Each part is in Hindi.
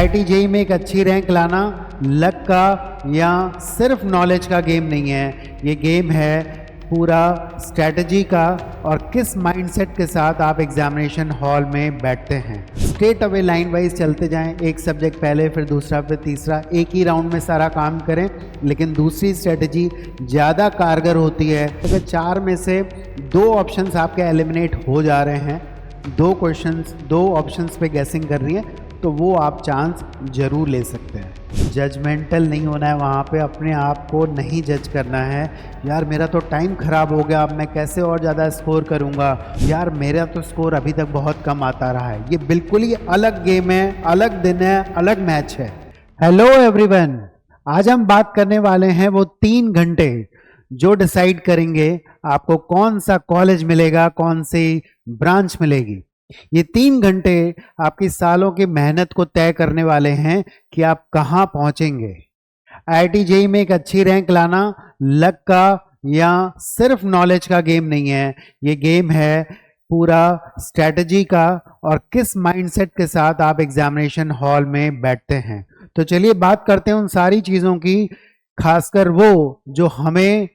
IIT जेईई में एक अच्छी रैंक लाना लक का या सिर्फ नॉलेज का गेम नहीं है। ये गेम है पूरा स्ट्रैटेजी का और किस माइंडसेट के साथ आप एग्जामिनेशन हॉल में बैठते हैं। स्ट्रेट अवे लाइन वाइज चलते जाएं, एक सब्जेक्ट पहले फिर दूसरा फिर तीसरा, एक ही राउंड में सारा काम करें। लेकिन दूसरी स्ट्रैटेजी ज़्यादा कारगर होती है। अगर 4 में से 2 ऑप्शंस आपके एलिमिनेट हो जा रहे हैं, 2 ऑप्शंस पे गैसिंग कर रही है, तो वो आप चांस ज़रूर ले सकते हैं। जजमेंटल नहीं होना है वहाँ पे, अपने आप को नहीं जज करना है। यार मेरा तो टाइम ख़राब हो गया, अब मैं कैसे और ज़्यादा स्कोर करूँगा, यार मेरा तो स्कोर अभी तक बहुत कम आता रहा है। ये बिल्कुल ही अलग गेम है, अलग दिन है, अलग मैच है। हेलो एवरीवन, आज हम बात करने वाले हैं वो 3 घंटे जो डिसाइड करेंगे आपको कौन सा कॉलेज मिलेगा, कौन सी ब्रांच मिलेगी। ये 3 घंटे आपकी सालों की मेहनत को तय करने वाले हैं कि आप कहाँ पहुंचेंगे। IIT जेईई में एक अच्छी रैंक लाना लक का या सिर्फ नॉलेज का गेम नहीं है। ये गेम है पूरा स्ट्रैटेजी का और किस माइंडसेट के साथ आप एग्जामिनेशन हॉल में बैठते हैं। तो चलिए बात करते हैं उन सारी चीज़ों की, खासकर वो जो हमें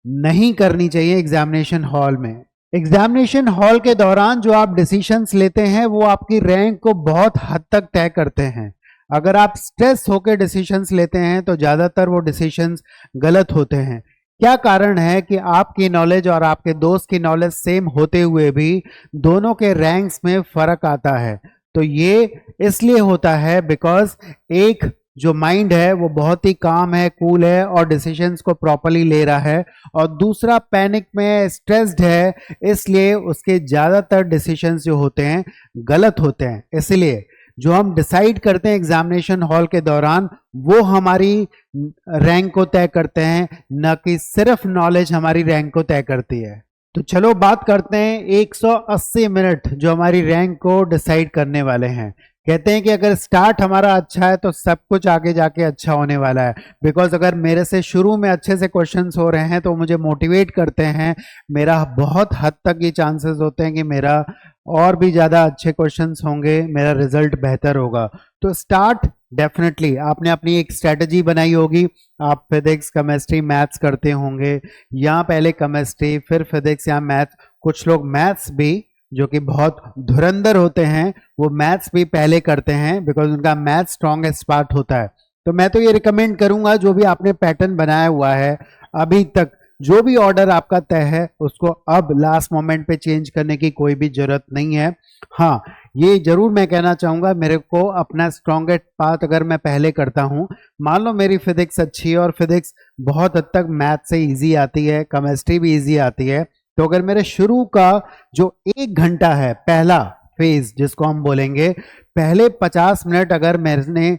नहीं करनी चाहिए एग्जामिनेशन हॉल में। एग्जामिनेशन हॉल के दौरान जो आप डिसीशंस लेते हैं वो आपकी रैंक को बहुत हद तक तय करते हैं। अगर आप स्ट्रेस होकर डिसीशंस लेते हैं तो ज़्यादातर वो डिसीशंस गलत होते हैं। क्या कारण है कि आपकी नॉलेज और आपके दोस्त की नॉलेज सेम होते हुए भी दोनों के रैंक्स में फ़र्क आता है? तो ये इसलिए होता है बिकॉज एक जो माइंड है वो बहुत ही काम है, कूल है और डिसीजंस को प्रॉपरली ले रहा है, और दूसरा पैनिक में स्ट्रेस्ड है, इसलिए उसके ज़्यादातर डिसीजंस जो होते हैं गलत होते हैं। इसलिए जो हम डिसाइड करते हैं एग्जामिनेशन हॉल के दौरान वो हमारी रैंक को तय करते हैं, न कि सिर्फ नॉलेज हमारी रैंक को तय करती है। तो चलो बात करते हैं 180 मिनट जो हमारी रैंक को डिसाइड करने वाले हैं। कहते हैं कि अगर स्टार्ट हमारा अच्छा है तो सब कुछ आगे जाके अच्छा होने वाला है। बिकॉज अगर मेरे से शुरू में अच्छे से क्वेश्चंस हो रहे हैं तो मुझे मोटिवेट करते हैं, मेरा बहुत हद तक ये चांसेस होते हैं कि मेरा और भी ज़्यादा अच्छे क्वेश्चंस होंगे, मेरा रिजल्ट बेहतर होगा। तो स्टार्ट डेफिनेटली आपने अपनी एक स्ट्रेटजी बनाई होगी। आप फिजिक्स, केमिस्ट्री, मैथ्स करते होंगे, या पहले केमिस्ट्री फिर फिजिक्स या मैथ्स। कुछ लोग मैथ्स भी जो कि बहुत धुरंधर होते हैं वो मैथ्स भी पहले करते हैं बिकॉज उनका मैथ्स स्ट्रॉन्गेस्ट पार्ट होता है। तो मैं तो ये रिकमेंड करूंगा जो भी आपने पैटर्न बनाया हुआ है अभी तक, जो भी ऑर्डर आपका तय है उसको अब लास्ट मोमेंट पे चेंज करने की कोई भी जरूरत नहीं है। हाँ, ये जरूर मैं कहना चाहूँगा, मेरे को अपना स्ट्रॉन्गेस्ट पार्ट अगर मैं पहले करता हूँ, मान लो मेरी फिजिक्स अच्छी है और फिजिक्स बहुत हद तक मैथ से ईजी आती है, केमिस्ट्री भी ईजी आती है, तो अगर मेरे शुरू का जो 1 घंटा है, पहला फेज जिसको हम बोलेंगे, पहले 50 मिनट अगर मैंने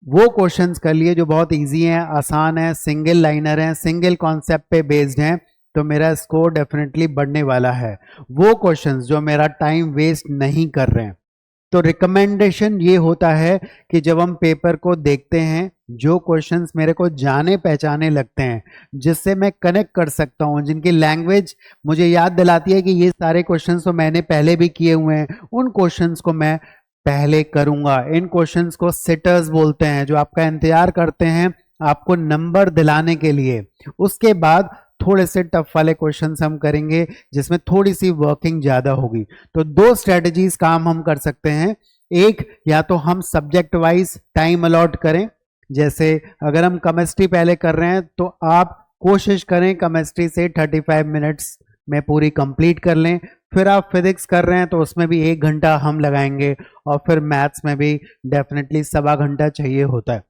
वो क्वेश्चंस कर लिए जो बहुत इजी हैं, आसान है, सिंगल लाइनर हैं, सिंगल कॉन्सेप्ट पे बेस्ड हैं, तो मेरा स्कोर डेफिनेटली बढ़ने वाला है। वो क्वेश्चंस जो मेरा टाइम वेस्ट नहीं कर रहे हैं। तो रिकमेंडेशन ये होता है कि जब हम पेपर को देखते हैं, जो क्वेश्चंस मेरे को जाने पहचाने लगते हैं, जिससे मैं कनेक्ट कर सकता हूँ, जिनकी लैंग्वेज मुझे याद दिलाती है कि ये सारे क्वेश्चंस तो मैंने पहले भी किए हुए हैं, उन क्वेश्चंस को मैं पहले करूँगा। इन क्वेश्चंस को सिटर्स बोलते हैं, जो आपका इंतजार करते हैं आपको नंबर दिलाने के लिए। उसके बाद थोड़े से टफ वाले क्वेश्चंस हम करेंगे जिसमें थोड़ी सी वर्किंग ज़्यादा होगी। तो 2 स्ट्रेटजीज काम हम कर सकते हैं। एक, या तो हम सब्जेक्ट वाइज टाइम अलॉट करें, जैसे अगर हम केमिस्ट्री पहले कर रहे हैं तो आप कोशिश करें केमिस्ट्री से 35 मिनट्स में पूरी कंप्लीट कर लें। फिर आप फिजिक्स कर रहे हैं तो उसमें भी 1 घंटा हम लगाएंगे, और फिर मैथ्स में भी डेफिनेटली 1.25 घंटा चाहिए होता है।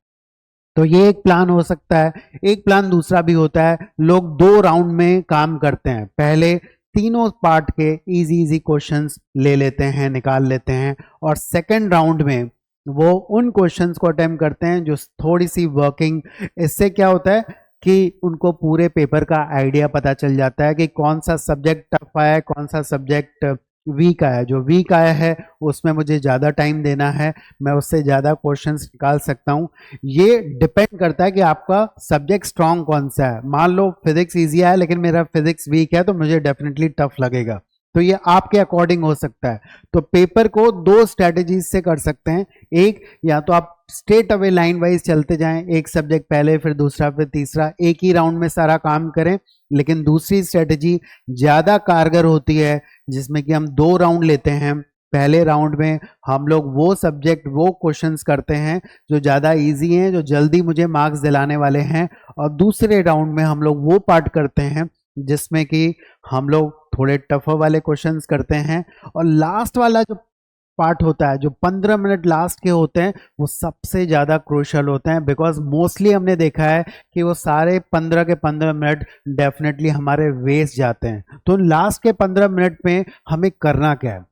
तो ये एक प्लान हो सकता है। एक प्लान दूसरा भी होता है, लोग 2 राउंड में काम करते हैं। पहले तीनों पार्ट के इजी क्वेश्चंस ले लेते हैं, निकाल लेते हैं, और सेकंड राउंड में वो उन क्वेश्चंस को अटेम्प्ट करते हैं जो थोड़ी सी वर्किंग। इससे क्या होता है कि उनको पूरे पेपर का आइडिया पता चल जाता है कि कौन सा सब्जेक्ट टफ आया है, कौन सा सब्जेक्ट वीक आया। जो वीक आया है उसमें मुझे ज़्यादा टाइम देना है, मैं उससे ज़्यादा क्वेश्चंस निकाल सकता हूँ। ये डिपेंड करता है कि आपका सब्जेक्ट स्ट्रॉन्ग कौन सा है। मान लो फिजिक्स ईजी आया लेकिन मेरा फिजिक्स वीक है तो मुझे डेफिनेटली टफ लगेगा। तो ये आपके अकॉर्डिंग हो सकता है। तो पेपर को दो स्ट्रेटेजीज से कर सकते हैं। एक, या तो आप स्ट्रेट अवे लाइन वाइज चलते जाएं, एक सब्जेक्ट पहले फिर दूसरा फिर तीसरा, एक ही राउंड में सारा काम करें। लेकिन दूसरी स्ट्रेटेजी ज्यादा कारगर होती है, जिसमें कि हम 2 राउंड लेते हैं। पहले राउंड में हम लोग वो सब्जेक्ट वो क्वेश्चंस करते हैं जो ज़्यादा इजी हैं, जो जल्दी मुझे मार्क्स दिलाने वाले हैं, और दूसरे राउंड में हम लोग वो पार्ट करते हैं जिसमें कि हम लोग थोड़े टफर वाले क्वेश्चंस करते हैं। और लास्ट वाला जो पार्ट होता है, जो 15 मिनट लास्ट के होते हैं, वो सबसे ज़्यादा क्रूशियल होते हैं, बिकॉज मोस्टली हमने देखा है कि वो सारे 15 के 15 मिनट डेफिनेटली हमारे वेस्ट जाते हैं। तो लास्ट के 15 मिनट में हमें करना क्या है?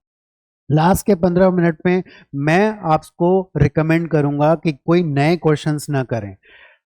लास्ट के 15 मिनट में मैं आपको रिकमेंड करूंगा कि कोई नए क्वेश्चंस ना करें।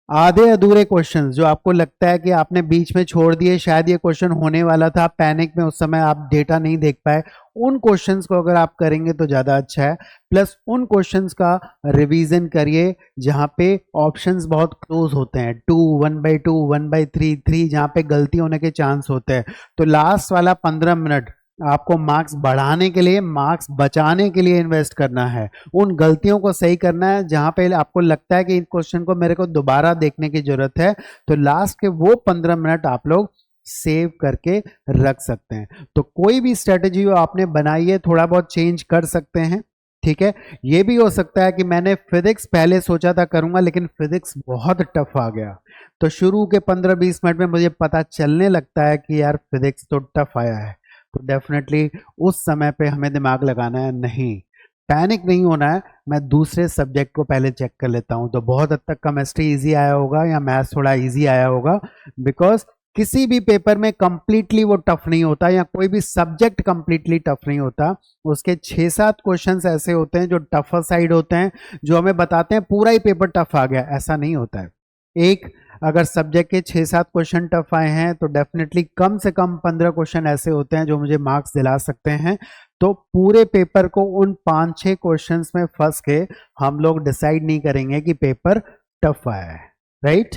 आधे अधूरे क्वेश्चंस जो आपको लगता है कि आपने बीच में छोड़ दिए, शायद ये क्वेश्चन होने वाला था, पैनिक में उस समय आप डेटा नहीं देख पाए, उन क्वेश्चंस को अगर आप करेंगे तो ज़्यादा अच्छा है। प्लस उन क्वेश्चंस का रिवीजन करिए जहाँ पे ऑप्शंस बहुत क्लोज होते हैं, 2, 1/2, 1/3, 3, जहाँ पे गलती होने के चांस होते हैं। तो लास्ट वाला 15 मिनट आपको मार्क्स बढ़ाने के लिए, मार्क्स बचाने के लिए इन्वेस्ट करना है। उन गलतियों को सही करना है जहां पे आपको लगता है कि इन क्वेश्चन को मेरे को दोबारा देखने की जरूरत है। तो लास्ट के वो 15 मिनट आप लोग सेव करके रख सकते हैं। तो कोई भी स्ट्रेटेजी जो आपने बनाई है, थोड़ा बहुत चेंज कर सकते हैं। ठीक है, ये भी हो सकता है कि मैंने फिजिक्स पहले सोचा था करूंगा, लेकिन फिजिक्स बहुत टफ आ गया, तो शुरू के 15-20 मिनट में मुझे पता चलने लगता है कि यार फिजिक्स तो टफ आया है। तो डेफिनेटली उस समय पे हमें दिमाग लगाना है, नहीं पैनिक नहीं होना है, मैं दूसरे सब्जेक्ट को पहले चेक कर लेता हूं। तो बहुत हद तक केमिस्ट्री इजी आया होगा या मैथ्स थोड़ा इजी आया होगा, बिकॉज किसी भी पेपर में कंप्लीटली वो टफ नहीं होता, या कोई भी सब्जेक्ट कंप्लीटली टफ नहीं होता। उसके 6-7 क्वेश्चंस ऐसे होते हैं जो टफर साइड होते हैं, जो हमें बताते हैं पूरा ही पेपर टफ आ गया, ऐसा नहीं होता है। एक, अगर सब्जेक्ट के 6-7 क्वेश्चन टफ आए हैं तो डेफिनेटली कम से कम 15 क्वेश्चन ऐसे होते हैं जो मुझे मार्क्स दिला सकते हैं। तो पूरे पेपर को उन 5-6 क्वेश्चंस में फंस के हम लोग डिसाइड नहीं करेंगे कि पेपर टफ आया है, राइट।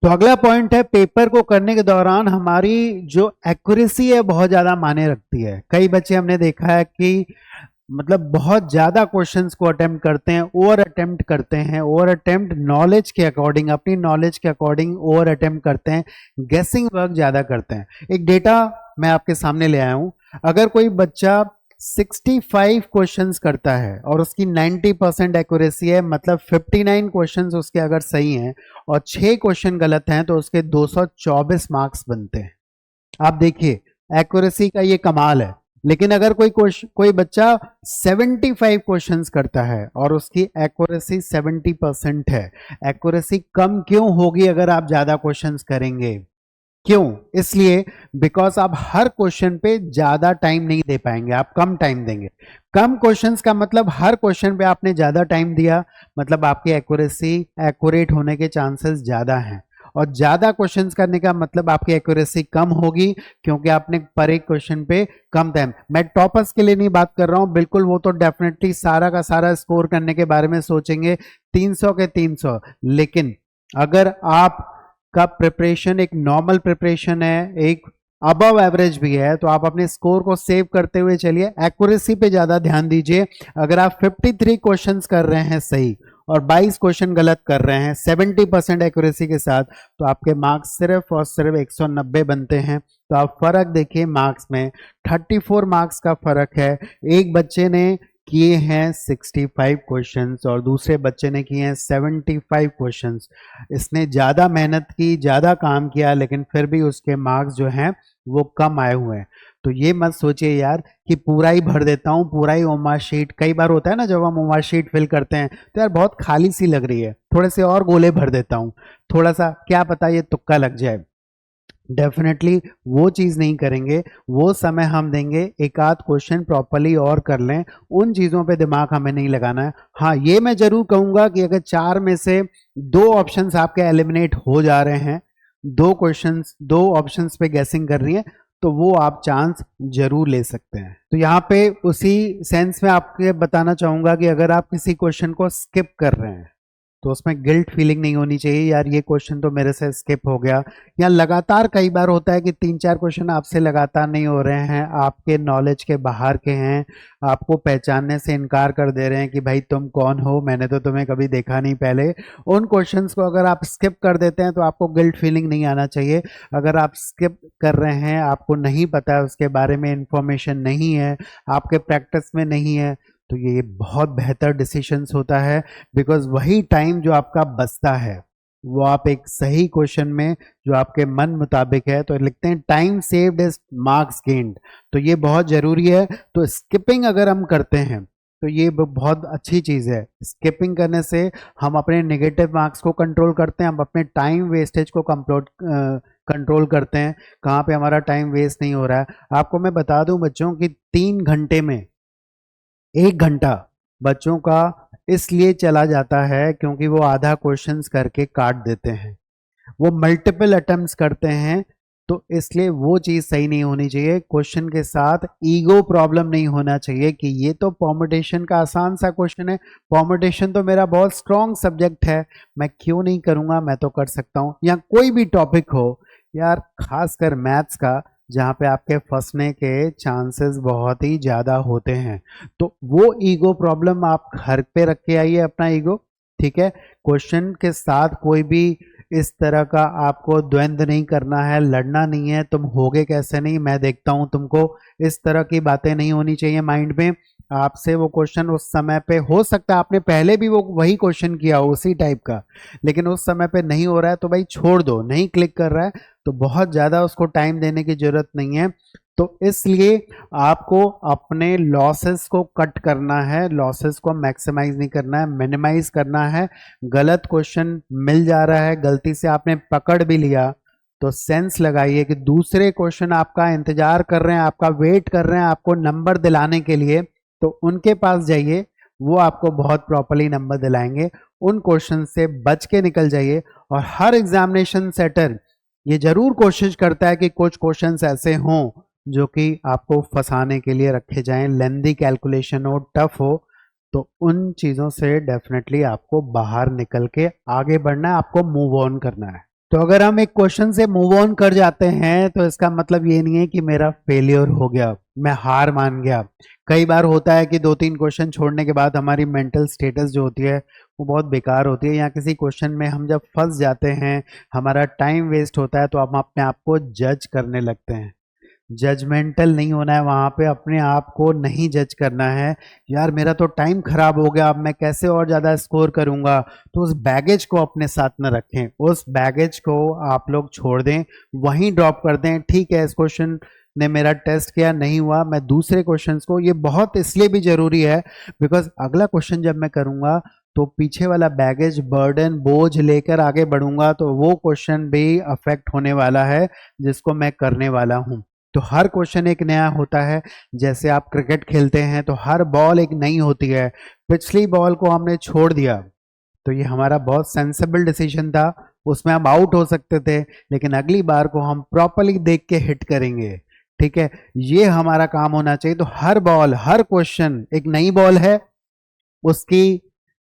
तो अगला पॉइंट है, पेपर को करने के दौरान हमारी जो एक्यूरेसी है बहुत ज्यादा मायने रखती है। कई बच्चे हमने देखा है कि मतलब बहुत ज्यादा क्वेश्चंस को अटेम्प्ट करते हैं, ओवर अटेम्प्ट करते हैं, ओवर अटेम्प्ट नॉलेज के अकॉर्डिंग, अपनी नॉलेज के अकॉर्डिंग ओवर अटेम्प्ट करते हैं, गेसिंग वर्क ज्यादा करते हैं। एक डेटा मैं आपके सामने ले आया हूं, अगर कोई बच्चा 65 क्वेश्चंस करता है और उसकी 90% एक्यूरेसी है, मतलब 59 क्वेश्चंस उसके अगर सही हैं और 6 क्वेश्चन गलत हैं, तो उसके 224 मार्क्स बनते हैं। आप देखिए एक्यूरेसी का ये कमाल है। लेकिन अगर कोई बच्चा 75 क्वेश्चंस करता है और उसकी एक्यूरेसी 70% है, एक्यूरेसी कम क्यों होगी अगर आप ज्यादा क्वेश्चंस करेंगे? क्यों? इसलिए बिकॉज आप हर क्वेश्चन पे ज्यादा टाइम नहीं दे पाएंगे, आप कम टाइम देंगे। कम क्वेश्चंस का मतलब हर क्वेश्चन पे आपने ज्यादा टाइम दिया, मतलब आपकी एक्यूरेसी एक्यूरेट होने के चांसेस ज्यादा हैं। और ज्यादा क्वेश्चंस करने का मतलब आपकी एक्यूरेसी कम होगी, क्योंकि आपने पर एक क्वेश्चन पे कम टाइम। मैं टॉपर्स के लिए नहीं बात कर रहा हूं, बिल्कुल वो तो डेफिनेटली सारा का सारा स्कोर करने के बारे में सोचेंगे, 300 के 300। लेकिन अगर आप का प्रिपरेशन एक नॉर्मल प्रिपरेशन है, एक अबव एवरेज भी है, तो आप अपने स्कोर को सेव करते हुए चलिए, एक्यूरेसी पे ज्यादा ध्यान दीजिए। अगर आप 53 क्वेश्चंस कर रहे हैं सही और 22 क्वेश्चन गलत कर रहे हैं 70% एक्यूरेसी के साथ, तो आपके मार्क्स सिर्फ और सिर्फ 190 बनते हैं। तो आप फर्क देखिए मार्क्स में, 34 मार्क्स का फर्क है। एक बच्चे ने किए हैं 65 क्वेश्चंस और दूसरे बच्चे ने किए हैं 75 क्वेश्चंस। इसने ज़्यादा मेहनत की, ज़्यादा काम किया, लेकिन फिर भी उसके मार्क्स जो हैं वो कम आए हुए हैं। तो ये मत सोचिए यार कि पूरा ही भर देता हूँ, पूरा ही ओमार शीट। कई बार होता है ना, जब हम ओमार शीट फिल करते हैं तो यार बहुत खाली सी लग रही है, थोड़े से और गोले भर देता हूँ, थोड़ा सा क्या पता ये तुक्का लग जाए। डेफिनेटली वो चीज़ नहीं करेंगे, वो समय हम देंगे एक आध क्वेश्चन प्रॉपरली और कर लें, उन चीज़ों पे दिमाग हमें नहीं लगाना है। हाँ, ये मैं जरूर कहूँगा कि अगर 4 में से 2 ऑप्शंस आपके एलिमिनेट हो जा रहे हैं, 2 ऑप्शंस पे गैसिंग कर रही हैं, तो वो आप चांस जरूर ले सकते हैं। तो यहाँ पे उसी सेंस में आपके बताना चाहूँगा कि अगर आप किसी क्वेश्चन को स्किप कर रहे हैं, तो उसमें गिल्ट फीलिंग नहीं होनी चाहिए, यार ये क्वेश्चन तो मेरे से स्किप हो गया। या लगातार कई बार होता है कि 3-4 क्वेश्चन आपसे लगातार नहीं हो रहे हैं, आपके नॉलेज के बाहर के हैं, आपको पहचानने से इनकार कर दे रहे हैं कि भाई तुम कौन हो, मैंने तो तुम्हें कभी देखा नहीं पहले। उन क्वेश्चंस को अगर आप स्किप कर देते हैं तो आपको गिल्ट फीलिंग नहीं आना चाहिए। अगर आप स्किप कर रहे हैं, आपको नहीं पता है, उसके बारे में इंफॉर्मेशन नहीं है, आपके प्रैक्टिस में नहीं है, तो ये बहुत बेहतर डिसीशंस होता है। बिकॉज वही टाइम जो आपका बचता है वो आप एक सही क्वेश्चन में जो आपके मन मुताबिक है, तो लिखते हैं time saved is marks gained. तो ये बहुत जरूरी है। तो स्किपिंग अगर हम करते हैं तो ये बहुत अच्छी चीज़ है। स्किपिंग करने से हम अपने नेगेटिव मार्क्स को कंट्रोल करते हैं, हम अपने टाइम वेस्टेज को कंट्रोल करते हैं। कहाँ पे हमारा टाइम वेस्ट नहीं हो रहा है। आपको मैं बता दूं बच्चों कि 3 घंटे में 1 घंटा बच्चों का इसलिए चला जाता है क्योंकि वो आधा क्वेश्चंस करके काट देते हैं, वो मल्टीपल अटेम्प्ट्स करते हैं। तो इसलिए वो चीज़ सही नहीं होनी चाहिए। क्वेश्चन के साथ ईगो प्रॉब्लम नहीं होना चाहिए कि ये तो परमुटेशन का आसान सा क्वेश्चन है, परमुटेशन तो मेरा बहुत स्ट्रॉन्ग सब्जेक्ट है, मैं क्यों नहीं करूँगा, मैं तो कर सकता हूँ। या कोई भी टॉपिक हो यार, खासकर मैथ्स का, जहाँ पे आपके फंसने के चांसेस बहुत ही ज़्यादा होते हैं, तो वो ईगो प्रॉब्लम आप घर पे रख के आइए अपना ईगो। ठीक है, क्वेश्चन के साथ कोई भी इस तरह का आपको द्वंद्व नहीं करना है, लड़ना नहीं है, तुम होगे कैसे नहीं मैं देखता हूं तुमको, इस तरह की बातें नहीं होनी चाहिए माइंड में। आपसे वो क्वेश्चन उस समय पे हो सकता है आपने पहले भी वो वही क्वेश्चन किया हो उसी टाइप का, लेकिन उस समय पे नहीं हो रहा है तो भाई छोड़ दो, नहीं क्लिक कर रहा है तो बहुत ज़्यादा उसको टाइम देने की जरूरत नहीं है। तो इसलिए आपको अपने लॉसेस को कट करना है, लॉसेस को मैक्सिमाइज नहीं करना है, मिनिमाइज करना है। गलत क्वेश्चन मिल जा रहा है, गलती से आपने पकड़ भी लिया, तो सेंस लगाइए कि दूसरे क्वेश्चन आपका इंतजार कर रहे हैं, आपका वेट कर रहे हैं आपको नंबर दिलाने के लिए, तो उनके पास जाइए, वो आपको बहुत प्रॉपरली नंबर दिलाएंगे। उन क्वेश्चन से बच के निकल जाइए। और हर एग्जामिनेशन सेटर ये जरूर कोशिश करता है कि कुछ क्वेश्चंस ऐसे हों जो कि आपको फंसाने के लिए रखे जाएं, लेंदी कैलकुलेशन हो, टफ हो, तो उन चीज़ों से डेफिनेटली आपको बाहर निकल के आगे बढ़ना है, आपको मूव ऑन करना है। तो अगर हम एक क्वेश्चन से मूव ऑन कर जाते हैं तो इसका मतलब ये नहीं है कि मेरा फेलियर हो गया, मैं हार मान गया। कई बार होता है कि 2-3 क्वेश्चन छोड़ने के बाद हमारी मेंटल स्टेटस जो होती है वो बहुत बेकार होती है, या किसी क्वेश्चन में हम जब फंस जाते हैं, हमारा टाइम वेस्ट होता है, तो हम अपने आप को जज करने लगते हैं। जजमेंटल नहीं होना है वहाँ पे, अपने आप को नहीं जज करना है। यार मेरा तो टाइम खराब हो गया, अब मैं कैसे और ज़्यादा स्कोर करूँगा। तो उस बैगेज को अपने साथ न रखें, उस बैगेज को आप लोग छोड़ दें, वहीं ड्रॉप कर दें। ठीक है, इस क्वेश्चन ने मेरा टेस्ट किया, नहीं हुआ, मैं दूसरे क्वेश्चंस को, ये बहुत इसलिए भी ज़रूरी है बिकॉज अगला क्वेश्चन जब मैं करूँगा तो पीछे वाला बैगेज, बर्डन, बोझ लेकर आगे बढ़ूंगा, तो वो क्वेश्चन भी अफेक्ट होने वाला है जिसको मैं करने वाला हूँ। तो हर क्वेश्चन एक नया होता है। जैसे आप क्रिकेट खेलते हैं तो हर बॉल एक नई होती है। पिछली बॉल को हमने छोड़ दिया तो ये हमारा बहुत सेंसिबल डिसीजन था, उसमें हम आउट हो सकते थे, लेकिन अगली बार को हम प्रॉपरली देख के हिट करेंगे। ठीक है, ये हमारा काम होना चाहिए। तो हर बॉल, हर क्वेश्चन एक नई बॉल है, उसकी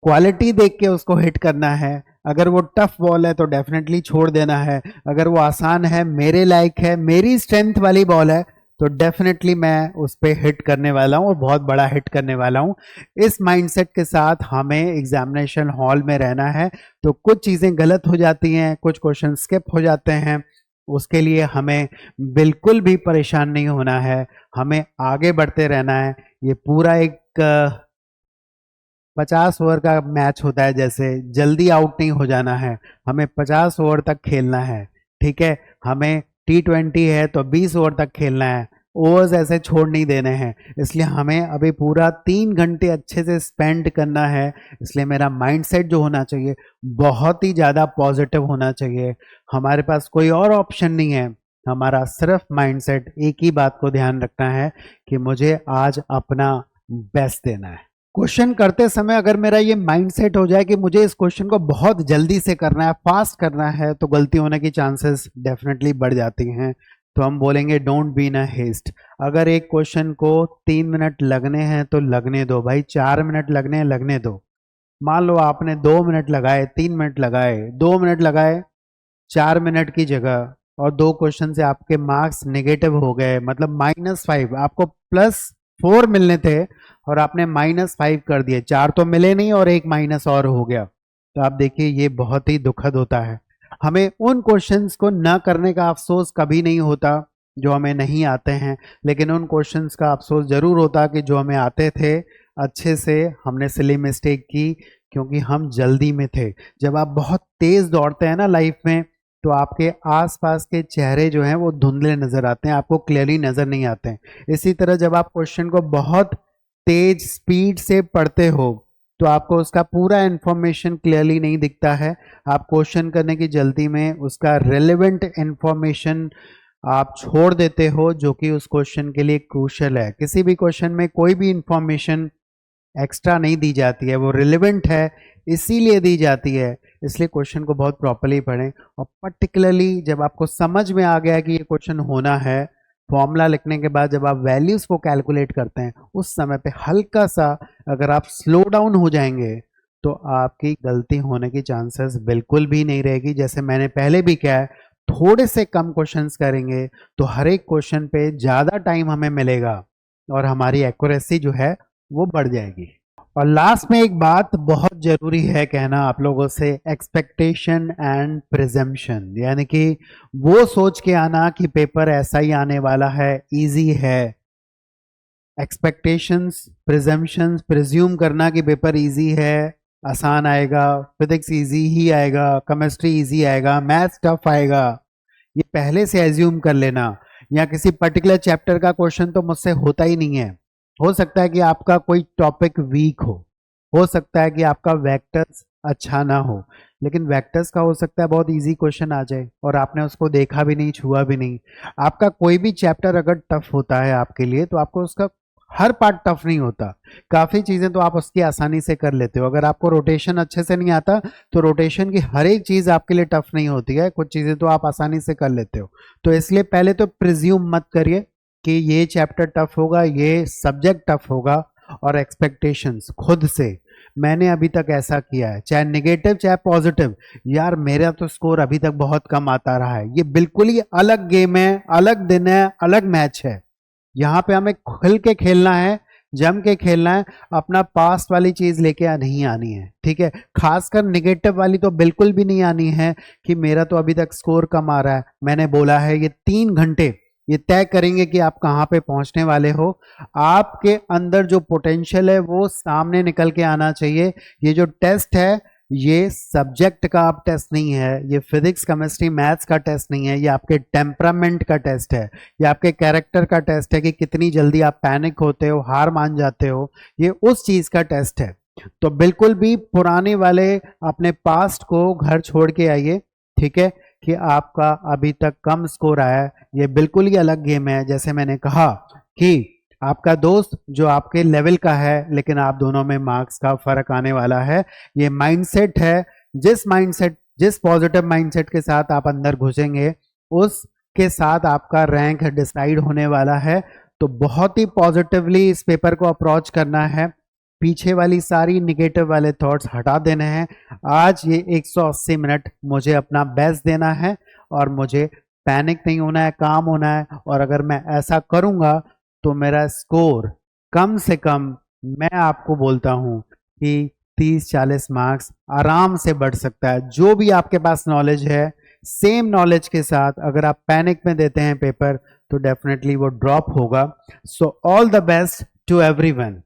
क्वालिटी देख के उसको हिट करना है। अगर वो टफ बॉल है तो डेफिनेटली छोड़ देना है, अगर वो आसान है, मेरे लायक है, मेरी स्ट्रेंथ वाली बॉल है, तो डेफिनेटली मैं उस पर हिट करने वाला हूँ और बहुत बड़ा हिट करने वाला हूँ। इस माइंडसेट के साथ हमें एग्जामिनेशन हॉल में रहना है। तो कुछ चीज़ें गलत हो जाती हैं, कुछ क्वेश्चन स्किप हो जाते हैं, उसके लिए हमें बिल्कुल भी परेशान नहीं होना है, हमें आगे बढ़ते रहना है। ये पूरा एक 50 ओवर का मैच होता है, जैसे जल्दी आउट नहीं हो जाना है, हमें 50 ओवर तक खेलना है। ठीक है, हमें T20 है तो 20 ओवर तक खेलना है, ओवर्स ऐसे छोड़ नहीं देने हैं। इसलिए हमें अभी पूरा 3 घंटे अच्छे से स्पेंड करना है। इसलिए मेरा माइंडसेट जो होना चाहिए बहुत ही ज़्यादा पॉजिटिव होना चाहिए। हमारे पास कोई और ऑप्शन नहीं है, हमारा सिर्फ माइंडसेट एक ही बात को ध्यान रखना है कि मुझे आज अपना बेस्ट देना है। क्वेश्चन करते समय अगर मेरा ये माइंडसेट हो जाए कि मुझे इस क्वेश्चन को बहुत जल्दी से करना है, फास्ट करना है, तो गलती होने की चांसेस डेफिनेटली बढ़ जाती हैं। तो हम बोलेंगे don't be in a haste. अगर एक क्वेश्चन को 3 मिनट लगने हैं तो लगने दो भाई, 4 मिनट लगने हैं लगने दो। मान लो आपने 2 मिनट लगाए, 3 मिनट लगाए, 2 मिनट लगाए, 4 मिनट की जगह, और 2 क्वेश्चन से आपके मार्क्स नेगेटिव हो गए, मतलब -5। आपको +4 मिलने थे और आपने -5 कर दिए। 4 तो मिले नहीं और एक माइनस और हो गया। तो आप देखिए ये बहुत ही दुखद होता है। हमें उन क्वेश्चंस को न करने का अफसोस कभी नहीं होता जो हमें नहीं आते हैं, लेकिन उन क्वेश्चंस का अफसोस जरूर होता कि जो हमें आते थे अच्छे से, हमने सिली मिस्टेक की क्योंकि हम जल्दी में थे। जब आप बहुत तेज दौड़ते हैं ना लाइफ में, तो आपके आसपास के चेहरे जो हैं वो धुंधले नजर आते हैं, आपको क्लियरली नजर नहीं आते हैं। इसी तरह जब आप क्वेश्चन को बहुत तेज स्पीड से पढ़ते हो तो आपको उसका पूरा इंफॉर्मेशन क्लियरली नहीं दिखता है। आप क्वेश्चन करने की जल्दी में उसका रेलेवेंट इंफॉर्मेशन आप छोड़ देते हो जो कि उस क्वेश्चन के लिए क्रूशल है। किसी भी क्वेश्चन में कोई भी इंफॉर्मेशन एक्स्ट्रा नहीं दी जाती है, वो रिलेवेंट है इसीलिए दी जाती है। इसलिए क्वेश्चन को बहुत प्रॉपर्ली पढ़ें, और पर्टिकुलरली जब आपको समझ में आ गया कि ये क्वेश्चन होना है, फॉर्मूला लिखने के बाद जब आप वैल्यूज को कैलकुलेट करते हैं उस समय पे हल्का सा अगर आप स्लो डाउन हो जाएंगे तो आपकी गलती होने की चांसेस बिल्कुल भी नहीं रहेगी। जैसे मैंने पहले भी कहा है, थोड़े से कम क्वेश्चंस करेंगे तो हर एक क्वेश्चन पे ज़्यादा टाइम हमें मिलेगा और हमारी एक्यूरेसी जो है वो बढ़ जाएगी। और लास्ट में एक बात बहुत जरूरी है कहना आप लोगों से, एक्सपेक्टेशन एंड प्रिजम्पशन, यानी कि वो सोच के आना कि पेपर ऐसा ही आने वाला है, इजी है। एक्सपेक्टेशंस, प्रिजम्पशंस, प्रिज्यूम करना कि पेपर इजी है, आसान आएगा, फिजिक्स इजी ही आएगा, केमिस्ट्री इजी आएगा, मैथ्स टफ आएगा, ये पहले से एज्यूम कर लेना। या किसी पर्टिकुलर चैप्टर का क्वेश्चन तो मुझसे होता ही नहीं है। हो सकता है कि आपका कोई टॉपिक वीक हो सकता है कि आपका वेक्टर्स अच्छा ना हो, लेकिन वेक्टर्स का हो सकता है बहुत इजी क्वेश्चन आ जाए और आपने उसको देखा भी नहीं, छुआ भी नहीं। आपका कोई भी चैप्टर अगर टफ होता है आपके लिए तो आपको उसका हर पार्ट टफ नहीं होता, काफ़ी चीज़ें तो आप उसकी आसानी से कर लेते हो। अगर आपको रोटेशन अच्छे से नहीं आता तो रोटेशन की हर एक चीज़ आपके लिए टफ नहीं होती है, कुछ चीज़ें तो आप आसानी से कर लेते हो। तो इसलिए पहले तो प्रिज्यूम मत करिए कि ये चैप्टर टफ होगा, ये सब्जेक्ट टफ होगा, और एक्सपेक्टेशंस खुद से, मैंने अभी तक ऐसा किया है, चाहे नेगेटिव चाहे पॉजिटिव, यार मेरा तो स्कोर अभी तक बहुत कम आता रहा है। ये बिल्कुल ही अलग गेम है, अलग दिन है, अलग मैच है। यहाँ पे हमें खुल के खेलना है, जम के खेलना है, अपना पास्ट वाली चीज लेके नहीं आनी है, ठीक है। खासकर निगेटिव वाली तो बिल्कुल भी नहीं आनी है कि मेरा तो अभी तक स्कोर कम आ रहा है। मैंने बोला है ये 3 घंटे ये तय करेंगे कि आप कहाँ पे पहुंचने वाले हो। आपके अंदर जो पोटेंशियल है वो सामने निकल के आना चाहिए। ये जो टेस्ट है ये सब्जेक्ट का आप टेस्ट नहीं है, ये फिजिक्स केमिस्ट्री मैथ्स का टेस्ट नहीं है, ये आपके टेम्परामेंट का टेस्ट है, ये आपके कैरेक्टर का टेस्ट है कि कितनी जल्दी आप पैनिक होते हो, हार मान जाते हो, ये उस चीज का टेस्ट है। तो बिल्कुल भी पुराने वाले अपने पास्ट को घर छोड़ के आइए, ठीक है, कि आपका अभी तक कम स्कोर आया है, ये बिल्कुल ही अलग गेम है। जैसे मैंने कहा कि आपका दोस्त जो आपके लेवल का है, लेकिन आप दोनों में मार्क्स का फर्क आने वाला है। ये माइंडसेट है, जिस पॉजिटिव माइंडसेट के साथ आप अंदर घुसेंगे उसके साथ आपका रैंक डिसाइड होने वाला है। तो बहुत ही पॉजिटिवली इस पेपर को अप्रोच करना है, पीछे वाली सारी निगेटिव वाले थॉट्स हटा देने हैं। आज ये 180 मिनट मुझे अपना बेस्ट देना है और मुझे पैनिक नहीं होना है, काम होना है। और अगर मैं ऐसा करूंगा तो मेरा स्कोर कम से कम, मैं आपको बोलता हूं कि 30-40 मार्क्स आराम से बढ़ सकता है। जो भी आपके पास नॉलेज है, सेम नॉलेज के साथ अगर आप पैनिक में देते हैं पेपर तो डेफिनेटली वो ड्रॉप होगा। So all the best to everyone.